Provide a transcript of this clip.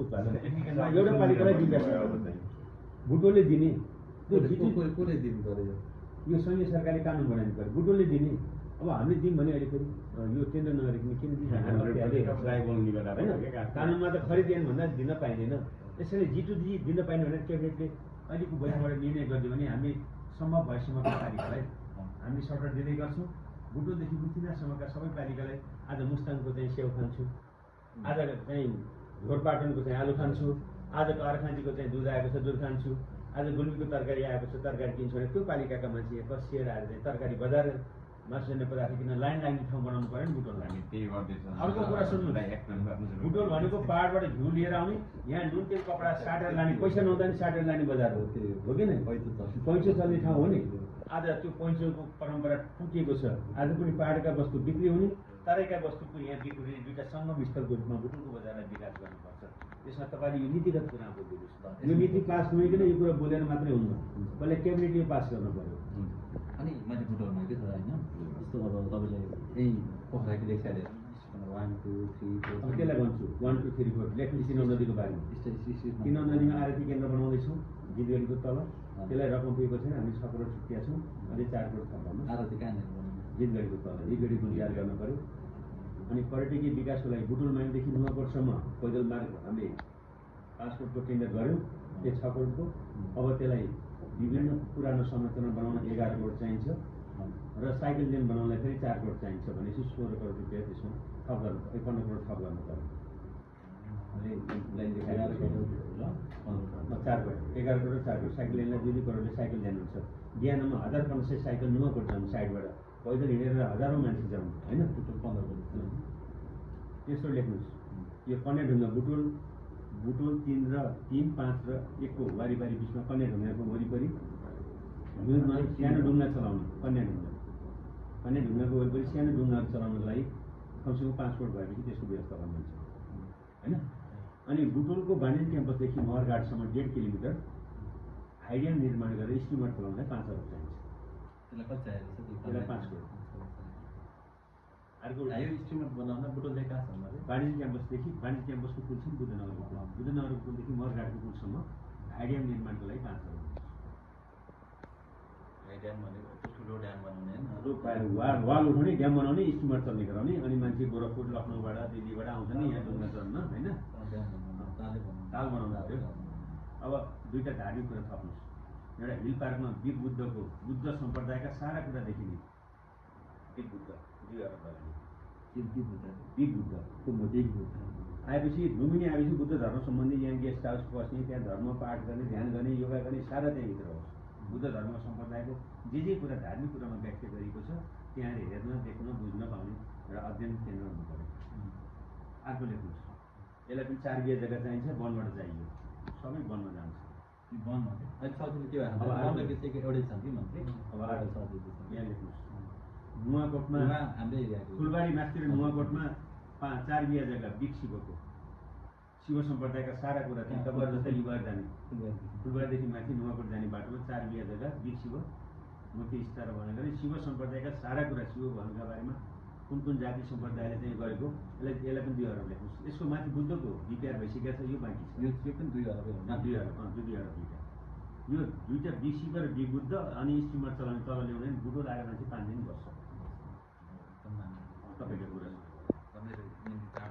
एउटा पालिकालाई विकास बुटोलले दिने कसले दिनु पर्यो यो सङ्घीय सरकारले कानुन बनाउनु पर्यो बुटोलले दिने अब हामीले दिउँ भने अहिले फेरि यो टेन्डर नगरिकन किन दिन्छ कानुनमा त खरिदिएन भन्दा दिन पाइँदैन त्यसैले G2G दिन पाइने भनेर क्याबिनेटले अहिलेको बैठकबाट निर्णय गरिदियो भने हामी सम्भव भएसम्मका पालिकालाई हामी सर्ट दिँदै गर्छौँ बुटोलदेखि बुथिनासम्मका सबै पालिकालाई आज मुस्ताङको चाहिँ स्याउ खान्छु आज चाहिँ ढोरपाटनको चाहिँ आलु खान्छु आजको अर्खाँचीको चाहिँ दुध आएको छ दुध खान्छु आज गुल्मीको तरकारी आएको छ तरकारी किन्छु भने त्यो पालिकाका मान्छे कसिएर आएर चाहिँ तरकारी बजार मासुजन्य पदार्थ किन लाइन लाग्ने ठाउँ बनाउनु पर्यो नि बुटोल हामी त्यही गर्दैछ अर्को कुरा सुन्नु बुटोल भनेको पहाडबाट घिउ लिएर आउने यहाँ नुन तेल कपडा साटेर लाने पैसा नहुँदा नि साटेर लाने बजार हो हो कि नै पैँचो चल्ने ठाउँ हो नि आज त्यो पैँचोको परम्परा टुटिएको छ आज पनि पहाडका वस्तु बिक्री हुने तराईका वस्तुको यहाँ बिक्री हुने दुईटा सङ्गम स्थलको रूपमा बुटोलको बजारलाई विकास गर्नुपर्छ त्यसमा तपाईँले यो नीतिगत कुरा बोलिदिनुहोस् यो नीति पास नभइकन यो कुरा बोलेर मात्रै हुन्न पहिला क्याबिनेटले पास गर्नु पर्यो अनि मैले बुटोलमा के छ होइन जस्तो अब तपाईँले यही पोखराको लेख साइड 1 2 3 4 त्यसलाई भन्छु 1 2 3 4 लेख्नु चिनाउ नदीको बारेमा चिनाउ नदीमा आरती केन्द्र बनाउँदैछौँ जिदगढीको तल त्यसलाई रकम दिएको छैन हामी 6 करोड छुट्टिया छौँ अझै 4 करोड थप्नु आरती कहाँनिर जिदगढीको तल जिदगढी गुन्जार गर्न पर्यो अनि पर्यटकीय विकासको लागि बुटोल माइलदेखि नुवाकोटसम्म पैदल मार्ग हामीले 5 करोडको टेन्डर गऱ्यौँ त्यो 6 करोडको अब त्यसलाई विभिन्न पुरानो संरचना बनाउन 11 करोड चाहिन्छ र साइकल लेन बनाउनलाई फेरि 4 करोड चाहिन्छ भनेपछि 16 करोड रुपियाँ त्यसमा थप गर्नु 51 करोड थप गर्नु पर्यो अनि लाइन 11 करोड र 4 करोड 11 करोड 4 करोड साइकल लेनलाई 2 करोडले साइकल लेन हुन्छ बिहानमा 1500 साइकल नुवाकोट जानु साइडबाट पैदल हिँडेर हजारौँ मान्छे जानु होइन टोटल 15 करोड त्यस्तो लेख्नुहोस् यो कन्याढुङ्गा बुटोल 3 र 3 5 र 1 को वारिपारी बिचमा कन्याढुङ्गाको वरिपरि हिउँदमा सानो डुङ्गा चलाउने कन्याढुङ्गाको वरिपरि सानो डुङ्गाहरू चलाउनको लागि कमसेकम 5 करोड भएपछि त्यसको व्यवस्था गर्नुहुन्छ होइन अनि बुटोलको वाणिज्य क्याम्पसदेखि महरघाटसम्म 1.5 किलोमिटर हाइडियम निर्माण गरेर स्टिमर चलाउनलाई 5 करोड चाहिन्छ त्यसलाई कति चाहिएको छ त्यसलाई 5 करोड अर्को यो स्टिमर बनाउन बुटोलले कहाँ छ भने वाणिज्य क्याम्पसको पुलसम्म बुद्धनगरको पुलदेखि महरघाटको पुलसम्म हाइडियम निर्माणको लागि 5 करोड ड्याम भनेको ठुलो ड्याम बनाउने वाल उठाउने ड्याम बनाउने स्टिमर चल्ने गराउने अनि मान्छे गोरखपुर लखनऊबाट दिल्लीबाट आउँछ नि यहाँ डुङ्गा चढ्न होइन ताल बनाउनु पर्यो अब दुईवटा धार्मिक कुरा थप्नुहोस् एउटा हिल पार्कमा बिग बुद्धको बुद्ध सम्प्रदायका सारा कुरा देखिने बिग बुद्ध बिग बुद्ध आएपछि लुम्बिनी आएपछि बुद्ध धर्म सम्बन्धी यहाँ गेस्ट हाउस बस्ने त्यहाँ धर्म पाठ गर्ने ध्यान गर्ने योगा गर्ने सारा त्यहाँभित्र होस् बुद्ध धर्म सम्प्रदायको जे कुरा धार्मिक कुरामा व्याख्या गरिएको छ त्यहाँ हेर्न देख्न बुझ्न पाउने एउटा अध्ययन केन्द्र हुनु पर्यो अर्को लेख्नुहोस् यसलाई पनि 4 बिघा जग्गा चाहिन्छ वनबाट चाहियो सबै वनमा जान्छ वनमा अहिले सजिलो के भयो एउटै छ कि मन्त्री अब यहाँ लेख्नुहोस् नुवाकोटमा हाम्रो एरियाको फुलबारी मास्तिर नुवाकोटमा 4 बिघा जग्गा बिग शिवको शिव सम्प्रदायका सारा कुरा चाहिँ तपाईँहरू जस्तै युवाहरू जाने फुलबारीदेखि माथि नुवाकोट जाने बाटोमा 4 बिघा जग्गा बिग शिव मूर्ति स्थापना भनेर शिव सम्प्रदायका सारा कुरा शिव भवनका बारेमा कुन जाति सम्प्रदायले चाहिँ गरेको यसलाई पनि 2 अरब लेख्नुहोस् यसको माथि बुद्धको डिपिआर भइसकेको छ यो बाँकी छ यो पनि 2 अरब 2 अरब यो दुईवटा बिग शिव र बिग बुद्ध अनि स्टिमर चलाउने तल ल्याउने बुटोल आएर मान्छे 5 दिन बस्छ तपाईँको कुरा